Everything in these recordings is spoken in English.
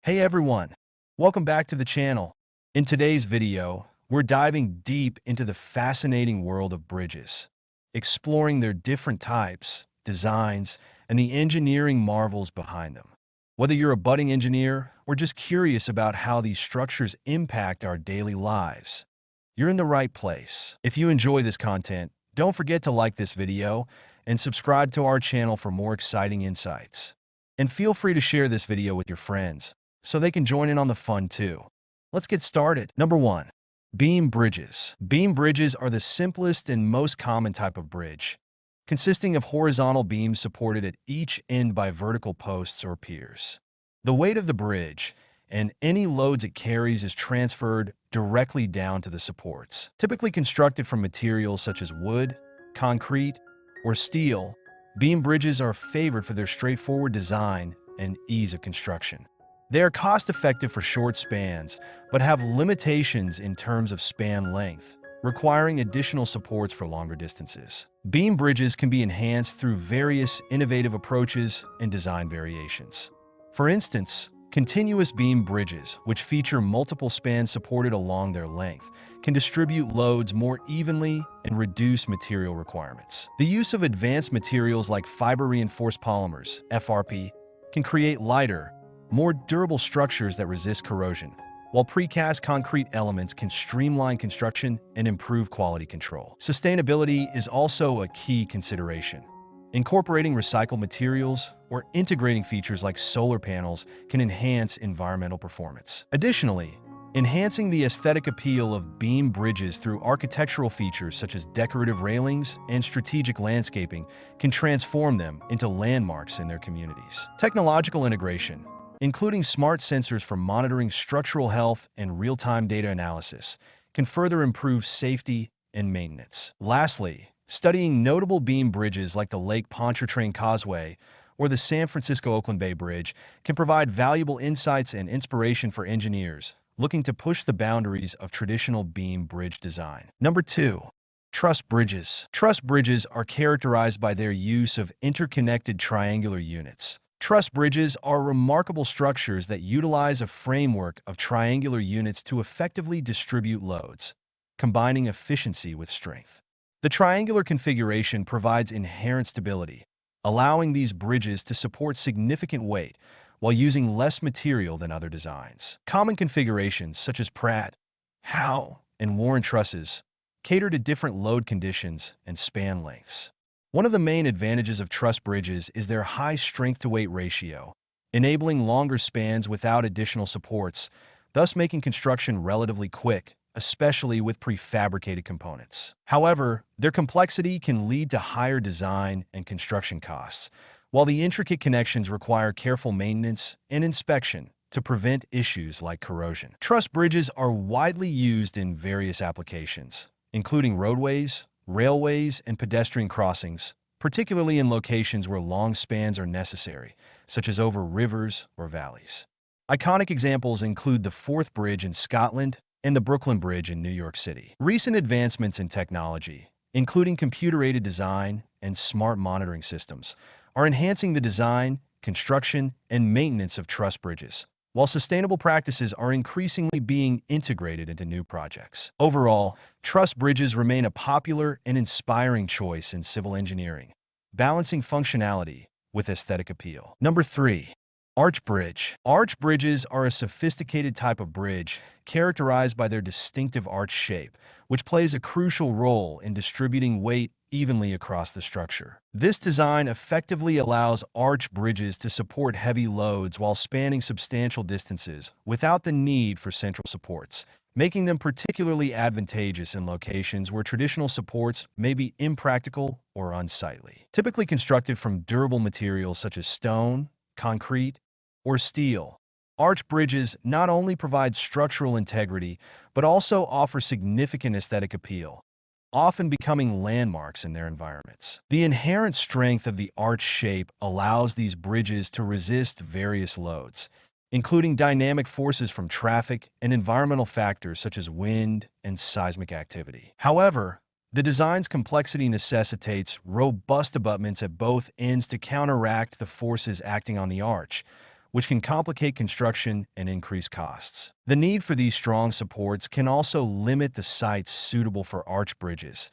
Hey everyone, welcome back to the channel. In today's video, we're diving deep into the fascinating world of bridges, exploring their different types, designs, and the engineering marvels behind them. Whether you're a budding engineer or just curious about how these structures impact our daily lives, you're in the right place. If you enjoy this content, don't forget to like this video and subscribe to our channel for more exciting insights. And feel free to share this video with your friends so they can join in on the fun too. Let's get started. Number 1. Beam bridges. Beam bridges are the simplest and most common type of bridge, consisting of horizontal beams supported at each end by vertical posts or piers. The weight of the bridge and any loads it carries is transferred directly down to the supports. Typically constructed from materials such as wood, concrete, or steel, beam bridges are favored for their straightforward design and ease of construction. They are cost-effective for short spans, but have limitations in terms of span length, requiring additional supports for longer distances. Beam bridges can be enhanced through various innovative approaches and design variations. For instance, continuous beam bridges, which feature multiple spans supported along their length, can distribute loads more evenly and reduce material requirements. The use of advanced materials like fiber-reinforced polymers, FRP, can create lighter, more durable structures that resist corrosion, while precast concrete elements can streamline construction and improve quality control. Sustainability is also a key consideration. Incorporating recycled materials or integrating features like solar panels can enhance environmental performance. Additionally, enhancing the aesthetic appeal of beam bridges through architectural features such as decorative railings and strategic landscaping can transform them into landmarks in their communities. Technological integration, including smart sensors for monitoring structural health and real-time data analysis, can further improve safety and maintenance. Lastly, studying notable beam bridges like the Lake Pontchartrain Causeway or the San Francisco-Oakland Bay Bridge can provide valuable insights and inspiration for engineers looking to push the boundaries of traditional beam bridge design. Number 2. Truss bridges. Truss bridges are characterized by their use of interconnected triangular units. Truss bridges are remarkable structures that utilize a framework of triangular units to effectively distribute loads, combining efficiency with strength. The triangular configuration provides inherent stability, allowing these bridges to support significant weight while using less material than other designs. Common configurations such as Pratt, Howe, and Warren trusses cater to different load conditions and span lengths. One of the main advantages of truss bridges is their high strength-to-weight ratio, enabling longer spans without additional supports, thus making construction relatively quick, especially with prefabricated components. However, their complexity can lead to higher design and construction costs, while the intricate connections require careful maintenance and inspection to prevent issues like corrosion. Truss bridges are widely used in various applications, including roadways, railways, and pedestrian crossings, particularly in locations where long spans are necessary, such as over rivers or valleys. Iconic examples include the Forth Bridge in Scotland and the Brooklyn Bridge in New York City. Recent advancements in technology, including computer-aided design and smart monitoring systems, are enhancing the design, construction, and maintenance of truss bridges, while sustainable practices are increasingly being integrated into new projects. Overall, truss bridges remain a popular and inspiring choice in civil engineering, balancing functionality with aesthetic appeal. Number 3. Arch bridge. Arch bridges are a sophisticated type of bridge characterized by their distinctive arch shape, which plays a crucial role in distributing weight evenly across the structure. This design effectively allows arch bridges to support heavy loads while spanning substantial distances without the need for central supports, making them particularly advantageous in locations where traditional supports may be impractical or unsightly. Typically constructed from durable materials such as stone, concrete, or steel, arch bridges not only provide structural integrity but also offer significant aesthetic appeal, often becoming landmarks in their environments. The inherent strength of the arch shape allows these bridges to resist various loads, including dynamic forces from traffic and environmental factors such as wind and seismic activity. However, the design's complexity necessitates robust abutments at both ends to counteract the forces acting on the arch, which can complicate construction and increase costs. The need for these strong supports can also limit the sites suitable for arch bridges,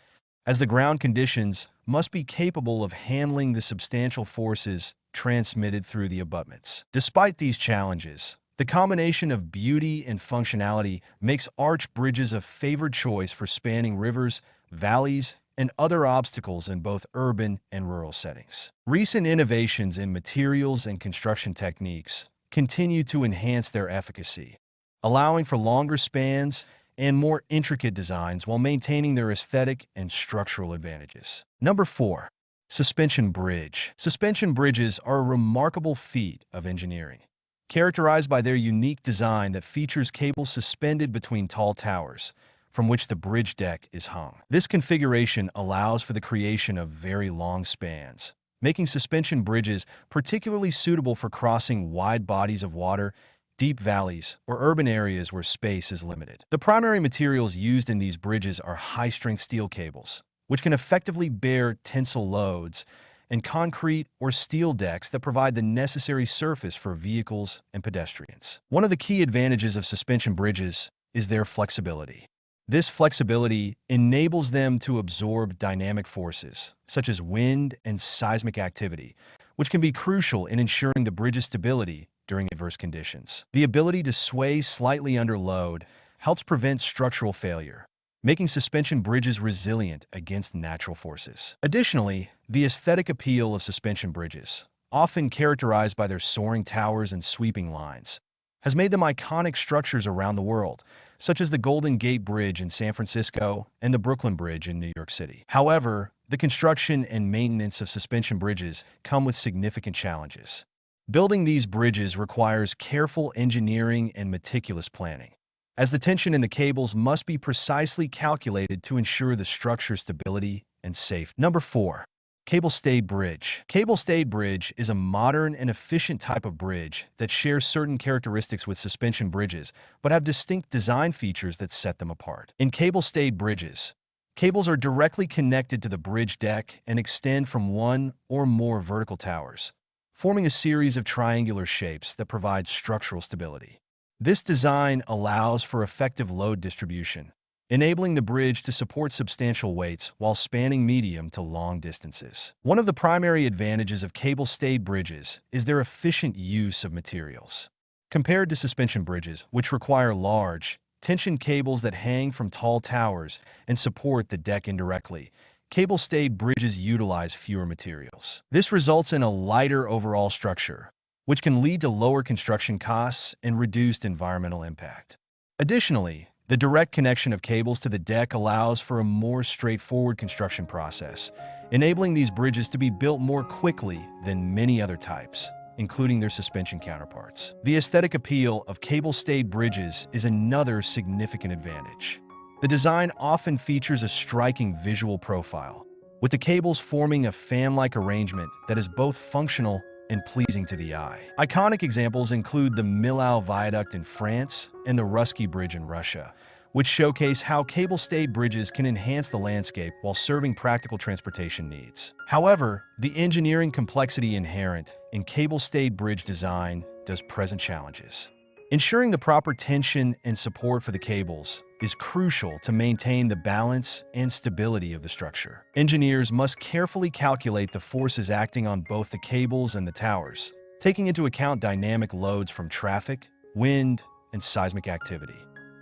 as the ground conditions must be capable of handling the substantial forces transmitted through the abutments. Despite these challenges, the combination of beauty and functionality makes arch bridges a favored choice for spanning rivers, valleys, and other obstacles in both urban and rural settings. Recent innovations in materials and construction techniques continue to enhance their efficacy, allowing for longer spans and more intricate designs while maintaining their aesthetic and structural advantages. Number 4. Suspension bridge. Suspension bridges are a remarkable feat of engineering, characterized by their unique design that features cables suspended between tall towers, from which the bridge deck is hung. This configuration allows for the creation of very long spans, making suspension bridges particularly suitable for crossing wide bodies of water, deep valleys, or urban areas where space is limited. The primary materials used in these bridges are high-strength steel cables, which can effectively bear tensile loads, and concrete or steel decks that provide the necessary surface for vehicles and pedestrians. One of the key advantages of suspension bridges is their flexibility. This flexibility enables them to absorb dynamic forces, such as wind and seismic activity, which can be crucial in ensuring the bridge's stability during adverse conditions. The ability to sway slightly under load helps prevent structural failure, making suspension bridges resilient against natural forces. Additionally, the aesthetic appeal of suspension bridges, often characterized by their soaring towers and sweeping lines, has made them iconic structures around the world, such as the Golden Gate Bridge in San Francisco and the Brooklyn Bridge in New York City. However, the construction and maintenance of suspension bridges come with significant challenges. Building these bridges requires careful engineering and meticulous planning, as the tension in the cables must be precisely calculated to ensure the structure's stability and safety. Number 4. Cable-stayed bridge. Cable-stayed bridge is a modern and efficient type of bridge that shares certain characteristics with suspension bridges, but have distinct design features that set them apart. In cable-stayed bridges, cables are directly connected to the bridge deck and extend from one or more vertical towers, forming a series of triangular shapes that provide structural stability. This design allows for effective load distribution, enabling the bridge to support substantial weights while spanning medium to long distances. One of the primary advantages of cable-stayed bridges is their efficient use of materials. Compared to suspension bridges, which require large, tension cables that hang from tall towers and support the deck indirectly, cable-stayed bridges utilize fewer materials. This results in a lighter overall structure, which can lead to lower construction costs and reduced environmental impact. Additionally, the direct connection of cables to the deck allows for a more straightforward construction process, enabling these bridges to be built more quickly than many other types, including their suspension counterparts. The aesthetic appeal of cable-stayed bridges is another significant advantage. The design often features a striking visual profile, with the cables forming a fan-like arrangement that is both functional and pleasing to the eye. Iconic examples include the Millau Viaduct in France and the Russky Bridge in Russia, which showcase how cable-stayed bridges can enhance the landscape while serving practical transportation needs. However, the engineering complexity inherent in cable-stayed bridge design does present challenges. Ensuring the proper tension and support for the cables is crucial to maintain the balance and stability of the structure. Engineers must carefully calculate the forces acting on both the cables and the towers, taking into account dynamic loads from traffic, wind, and seismic activity.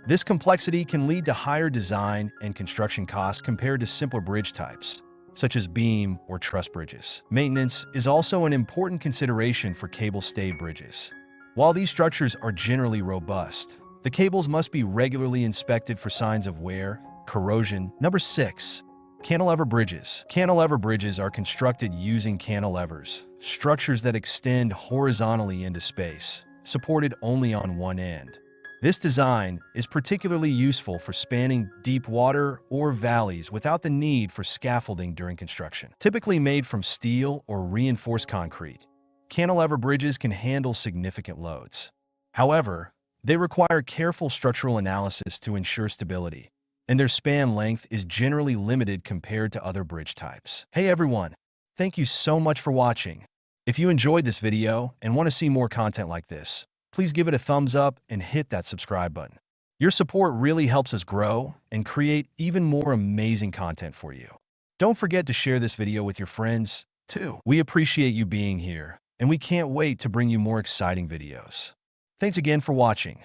This complexity can lead to higher design and construction costs compared to simpler bridge types, such as beam or truss bridges. Maintenance is also an important consideration for cable-stayed bridges. While these structures are generally robust, the cables must be regularly inspected for signs of wear, corrosion. Number 6. Cantilever bridges. Cantilever bridges are constructed using cantilevers, structures that extend horizontally into space, supported only on one end. This design is particularly useful for spanning deep water or valleys without the need for scaffolding during construction. Typically made from steel or reinforced concrete, cantilever bridges can handle significant loads. However, they require careful structural analysis to ensure stability, and their span length is generally limited compared to other bridge types. Hey everyone, thank you so much for watching. If you enjoyed this video and want to see more content like this, please give it a thumbs up and hit that subscribe button. Your support really helps us grow and create even more amazing content for you. Don't forget to share this video with your friends, too. We appreciate you being here, and we can't wait to bring you more exciting videos. Thanks again for watching.